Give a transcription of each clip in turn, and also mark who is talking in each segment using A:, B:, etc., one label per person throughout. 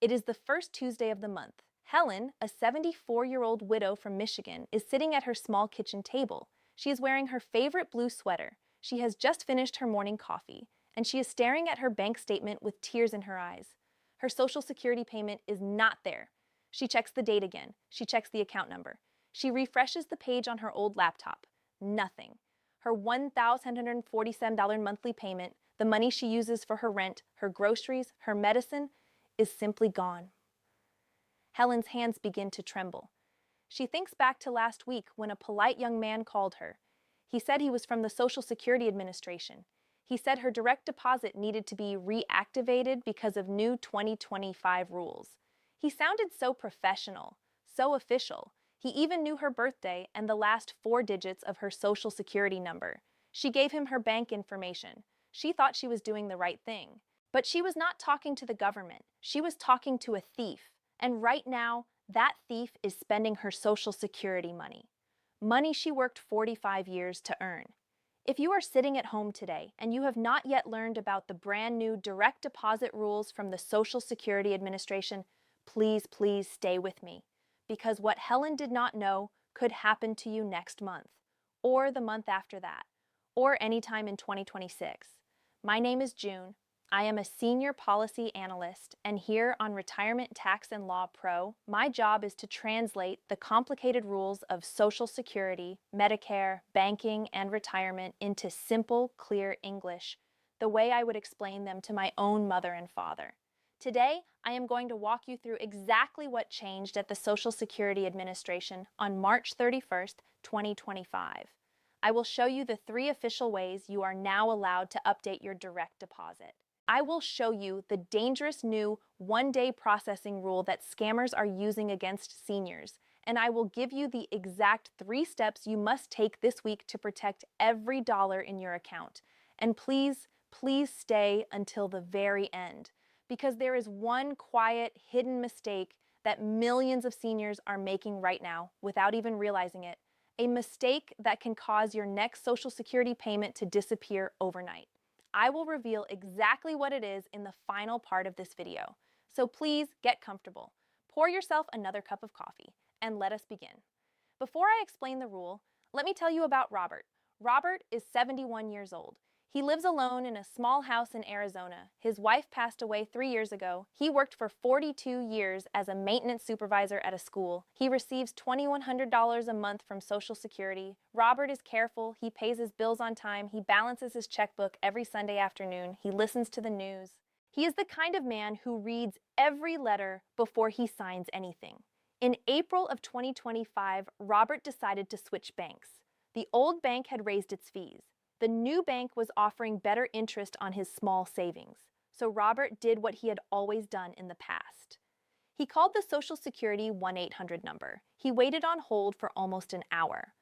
A: It is the first Tuesday of the month. Helen, a 74-year-old widow from Michigan, is sitting at her small kitchen table. She is wearing her favorite blue sweater. She has just finished her morning coffee, and she is staring at her bank statement with tears in her eyes. Her Social Security payment is not there. She checks the date again. She checks the account number. She refreshes the page on her old laptop. Nothing. Her $1,147 monthly payment, the money she uses for her rent, her groceries, her medicine, is simply gone. Helen's hands begin to tremble. She thinks back to last week when a polite young man called her. He said he was from the Social Security Administration. He said her direct deposit needed to be reactivated because of new 2025 rules. He sounded so professional, so official. He even knew her birthday and the last 4 digits of her Social Security number. She gave him her bank information. She thought she was doing the right thing. But she was not talking to the government. She was talking to a thief. And right now, that thief is spending her Social Security money. Money she worked 45 years to earn. If you are sitting at home today and you have not yet learned about the brand new direct deposit rules from the Social Security Administration, please stay with me. Because what Helen did not know could happen to you next month, or the month after that, or anytime in 2026. My name is June. I am a senior policy analyst, and here on Retirement Tax and Law Pro, my job is to translate the complicated rules of Social Security, Medicare, banking, and retirement into simple, clear English, the way I would explain them to my own mother and father. Today, I am going to walk you through exactly what changed at the Social Security Administration on March 31st, 2025. I will show you the 3 official ways you are now allowed to update your direct deposit. I will show you the dangerous new one-day processing rule that scammers are using against seniors, and I will give you the exact 3 steps you must take this week to protect every dollar in your account. And please stay until the very end, because there is one quiet, hidden mistake that millions of seniors are making right now without even realizing it. A mistake that can cause your next Social Security payment to disappear overnight. I will reveal exactly what it is in the final part of this video. So please get comfortable. Pour yourself another cup of coffee and let us begin. Before I explain the rule, let me tell you about Robert. Robert is 71 years old. He lives alone in a small house in Arizona. His wife passed away 3 years ago. He worked for 42 years as a maintenance supervisor at a school. He receives $2,100 a month from Social Security. Robert is careful. He pays his bills on time. He balances his checkbook every Sunday afternoon. He listens to the news. He is the kind of man who reads every letter before he signs anything. In April of 2025, Robert decided to switch banks. The old bank had raised its fees. The new bank was offering better interest on his small savings, so Robert did what he had always done in the past. He called the Social Security 1-800 number. He waited on hold for almost an hour.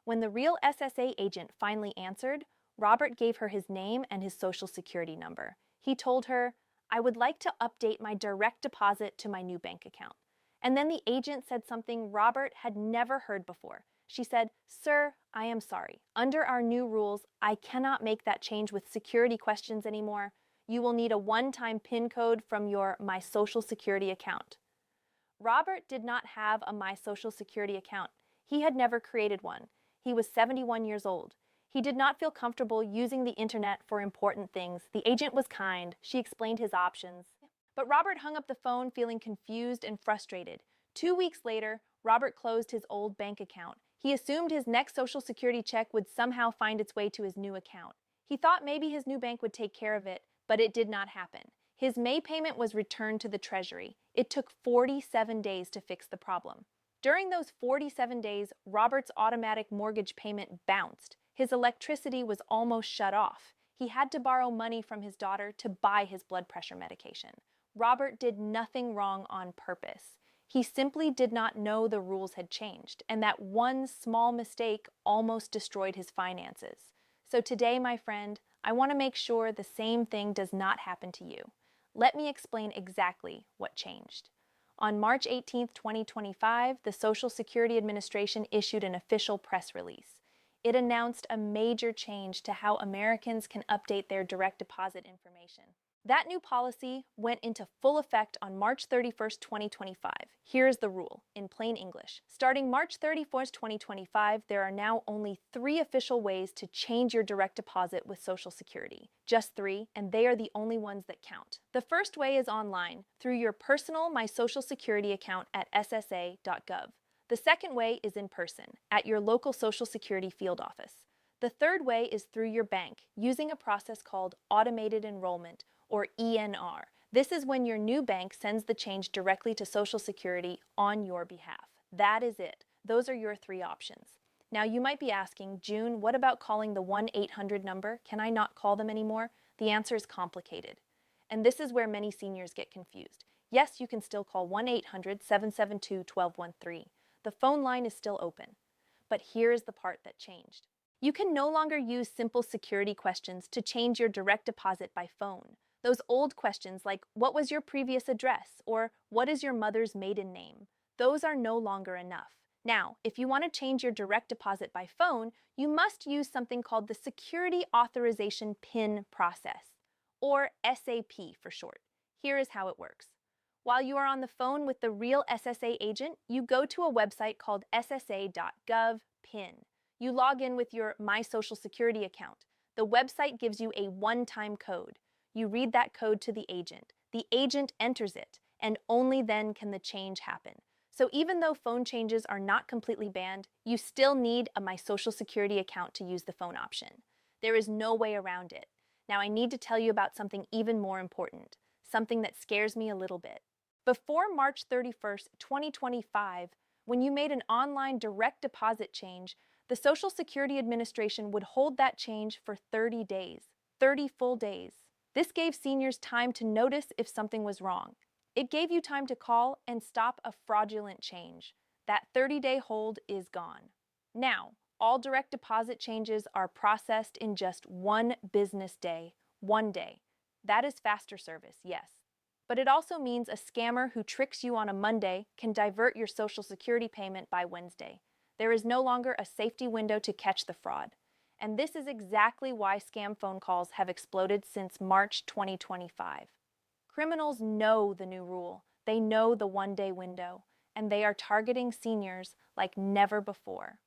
A: When the real SSA agent finally answered, Robert gave her his name and his Social Security number. He told her, "I would like to update my direct deposit to my new bank account." And then the agent said something Robert had never heard before. She said, "Sir, I am sorry. Under our new rules, I cannot make that change with security questions anymore. You will need a one-time PIN code from your My Social Security account." Robert did not have a My Social Security account. He had never created one. He was 71 years old. He did not feel comfortable using the internet for important things. The agent was kind. She explained his options. But Robert hung up the phone feeling confused and frustrated. 2 weeks later, Robert closed his old bank account. He assumed his next Social Security check would somehow find its way to his new account. He thought maybe his new bank would take care of it, but it did not happen. His May payment was returned to the Treasury. It took 47 days to fix the problem. During those 47 days, Robert's automatic mortgage payment bounced. His electricity was almost shut off. He had to borrow money from his daughter to buy his blood pressure medication. Robert did nothing wrong on purpose. He simply did not know the rules had changed, and that one small mistake almost destroyed his finances. So today, my friend, I want to make sure the same thing does not happen to you. Let me explain exactly what changed. On March 18, 2025, the Social Security Administration issued an official press release. It announced a major change to how Americans can update their direct deposit information. That new policy went into full effect on March 31st, 2025. Here's the rule, in plain English. Starting March 31st, 2025, there are now only 3 official ways to change your direct deposit with Social Security. Just 3, and they are the only ones that count. The first way is online, through your personal My Social Security account at ssa.gov. The second way is in person, at your local Social Security field office. The third way is through your bank, using a process called automated enrollment, or ENR. This is when your new bank sends the change directly to Social Security on your behalf. That is it. Those are your 3 options. Now you might be asking, June, what about calling the 1-800 number? Can I not call them anymore? The answer is complicated. And this is where many seniors get confused. Yes, you can still call 1-800-772-1213. The phone line is still open. But here is the part that changed. You can no longer use simple security questions to change your direct deposit by phone. Those old questions like, what was your previous address? Or what is your mother's maiden name? Those are no longer enough. Now, if you want to change your direct deposit by phone, you must use something called the Security Authorization PIN process, or SAP for short. Here is how it works. While you are on the phone with the real SSA agent, you go to a website called ssa.gov PIN. You log in with your My Social Security account. The website gives you a one-time code. You read that code to the agent. The agent enters it, and only then can the change happen. So even though phone changes are not completely banned, you still need a My Social Security account to use the phone option. There is no way around it. Now I need to tell you about something even more important, something that scares me a little bit. Before March 31st, 2025, when you made an online direct deposit change, the Social Security Administration would hold that change for 30 days, 30 full days. This gave seniors time to notice if something was wrong. It gave you time to call and stop a fraudulent change. That 30-day hold is gone. Now, all direct deposit changes are processed in just 1 business day, 1 day. That is faster service, yes. But it also means a scammer who tricks you on a Monday can divert your Social Security payment by Wednesday. There is no longer a safety window to catch the fraud. And this is exactly why scam phone calls have exploded since March 2025. Criminals know the new rule. They know the one-day window, and they are targeting seniors like never before.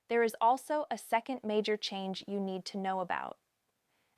A: There is also a second major change you need to know about.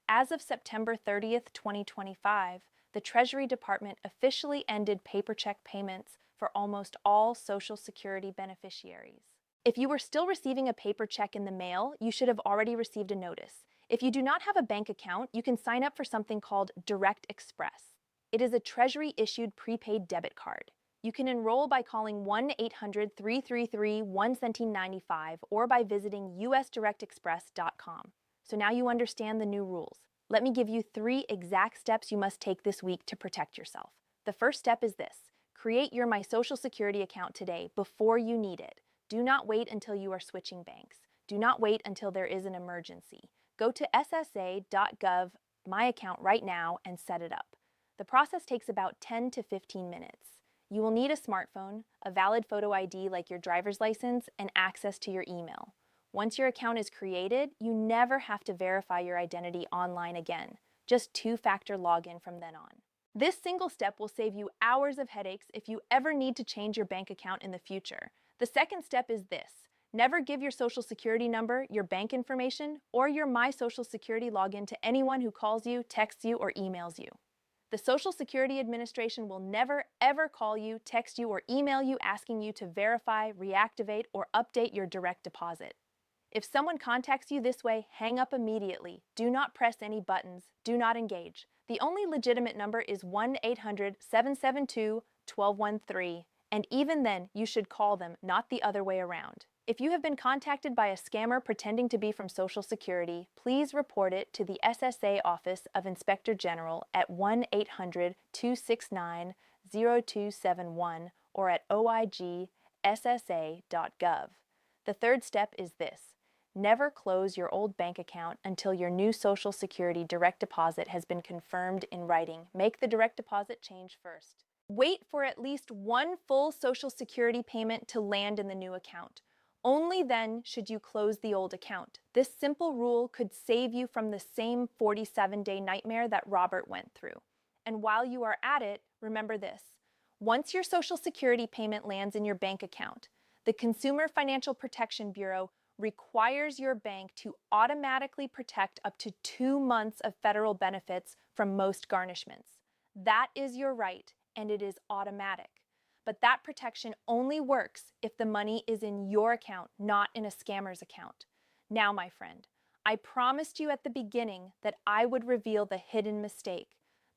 A: As of September 30th, 2025, the Treasury Department officially ended paper check payments for almost all Social Security beneficiaries. If you were still receiving a paper check in the mail, you should have already received a notice. If you do not have a bank account, you can sign up for something called Direct Express. It is a Treasury-issued prepaid debit card. You can enroll by calling 1-800-333-1795 or by visiting usdirectexpress.com. So now you understand the new rules. Let me give you 3 exact steps you must take this week to protect yourself. The first step is this. Create your My Social Security account today before you need it. Do not wait until you are switching banks. Do not wait until there is an emergency. Go to ssa.gov My Account right now and set it up. The process takes about 10 to 15 minutes. You will need a smartphone, a valid photo ID like your driver's license, and access to your email. Once your account is created, you never have to verify your identity online again. Just 2-factor login from then on. This single step will save you hours of headaches if you ever need to change your bank account in the future. The second step is this. Never give your Social Security number, your bank information, or your My Social Security login to anyone who calls you, texts you, or emails you. The Social Security Administration will never, ever call you, text you, or email you asking you to verify, reactivate, or update your direct deposit. If someone contacts you this way, hang up immediately. Do not press any buttons. Do not engage. The only legitimate number is 1-800-772-1213. And even then, you should call them, not the other way around. If you have been contacted by a scammer pretending to be from Social Security, please report it to the SSA Office of Inspector General at 1-800-269-0271 or at oig.ssa.gov. The third step is this. Never close your old bank account until your new Social Security direct deposit has been confirmed in writing. Make the direct deposit change first. Wait for at least 1 full Social Security payment to land in the new account. Only then should you close the old account. This simple rule could save you from the same 47-day nightmare that Robert went through. And while you are at it, remember this. Once your Social Security payment lands in your bank account, the Consumer Financial Protection Bureau requires your bank to automatically protect up to 2 months of federal benefits from most garnishments. That is your right, and it is automatic. But that protection only works if the money is in your account, not in a scammer's account. Now, my friend, I promised you at the beginning that I would reveal the hidden mistake,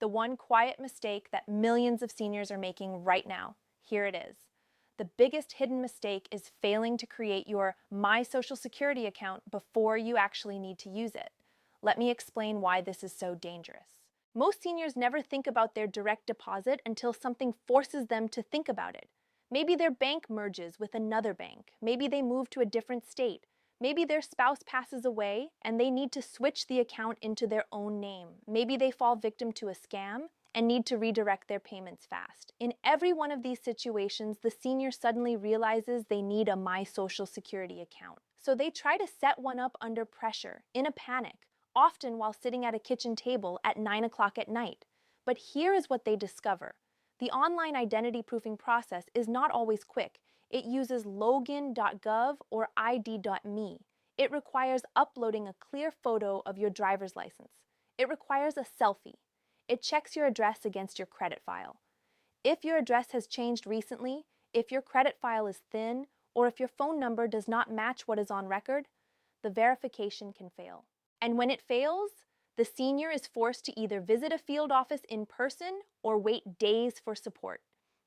A: the one quiet mistake that millions of seniors are making right now. Here it is. The biggest hidden mistake is failing to create your My Social Security account before you actually need to use it. Let me explain why this is so dangerous. Most seniors never think about their direct deposit until something forces them to think about it. Maybe their bank merges with another bank. Maybe they move to a different state. Maybe their spouse passes away and they need to switch the account into their own name. Maybe they fall victim to a scam and need to redirect their payments fast. In every one of these situations, the senior suddenly realizes they need a My Social Security account. So they try to set one up under pressure, in a panic, often while sitting at a kitchen table at 9 o'clock at night. But here is what they discover. The online identity proofing process is not always quick. It uses login.gov or id.me. It requires uploading a clear photo of your driver's license. It requires a selfie. It checks your address against your credit file. If your address has changed recently, if your credit file is thin, or if your phone number does not match what is on record, the verification can fail. And when it fails, the senior is forced to either visit a field office in person or wait days for support.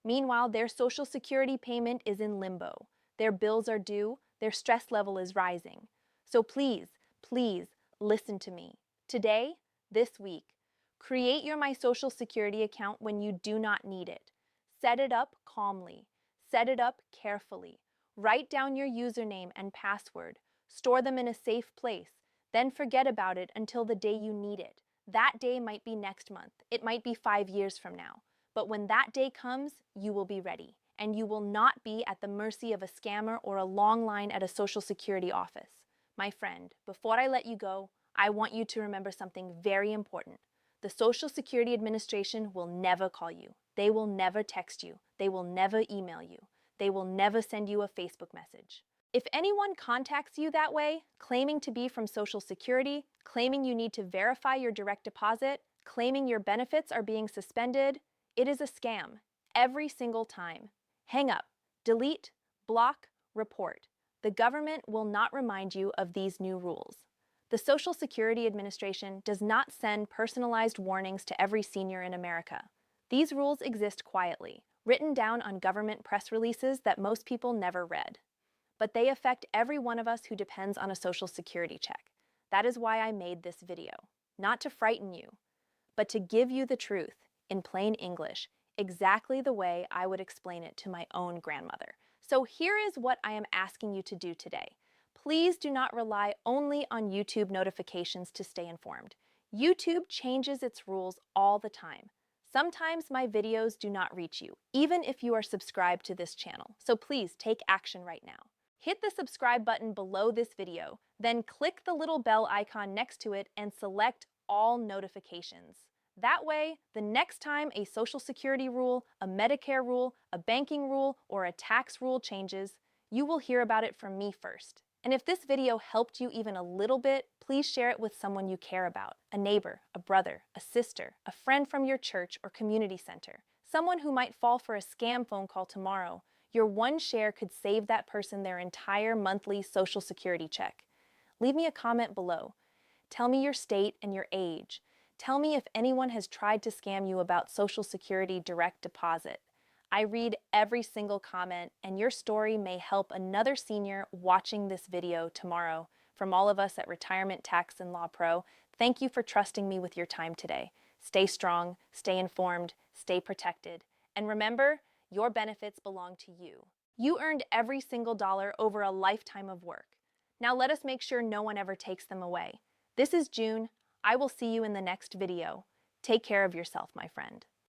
A: Meanwhile, their Social Security payment is in limbo. Their bills are due, their stress level is rising. So please, please listen to me. Today, this week, create your My Social Security account when you do not need it. Set it up calmly. Set it up carefully. Write down your username and password. Store them in a safe place. Then forget about it until the day you need it. That day might be next month. It might be 5 years from now. But when that day comes, you will be ready. And you will not be at the mercy of a scammer or a long line at a Social Security office. My friend, before I let you go, I want you to remember something very important. The Social Security Administration will never call you. They will never text you. They will never email you. They will never send you a Facebook message. If anyone contacts you that way, claiming to be from Social Security, claiming you need to verify your direct deposit, claiming your benefits are being suspended, it is a scam. Every single time. Hang up, delete, block, report. The government will not remind you of these new rules. The Social Security Administration does not send personalized warnings to every senior in America. These rules exist quietly, written down on government press releases that most people never read. But they affect every one of us who depends on a Social Security check. That is why I made this video. Not to frighten you, but to give you the truth, in plain English, exactly the way I would explain it to my own grandmother. So here is what I am asking you to do today. Please do not rely only on YouTube notifications to stay informed. YouTube changes its rules all the time. Sometimes my videos do not reach you, even if you are subscribed to this channel. So please take action right now. Hit the subscribe button below this video, then click the little bell icon next to it and select all notifications. That way, the next time a Social Security rule, a Medicare rule, a banking rule, or a tax rule changes, you will hear about it from me first. And if this video helped you even a little bit, please share it with someone you care about, a neighbor, a brother, a sister, a friend from your church or community center, someone who might fall for a scam phone call tomorrow. Your one share could save that person their entire monthly Social Security check. Leave me a comment below. Tell me your state and your age. Tell me if anyone has tried to scam you about Social Security direct deposit. I read every single comment, and your story may help another senior watching this video tomorrow. From all of us at Retirement Tax and Law Pro, thank you for trusting me with your time today. Stay strong, stay informed, stay protected. And remember, your benefits belong to you. You earned every single dollar over a lifetime of work. Now let us make sure no one ever takes them away. This is June. I will see you in the next video. Take care of yourself, my friend.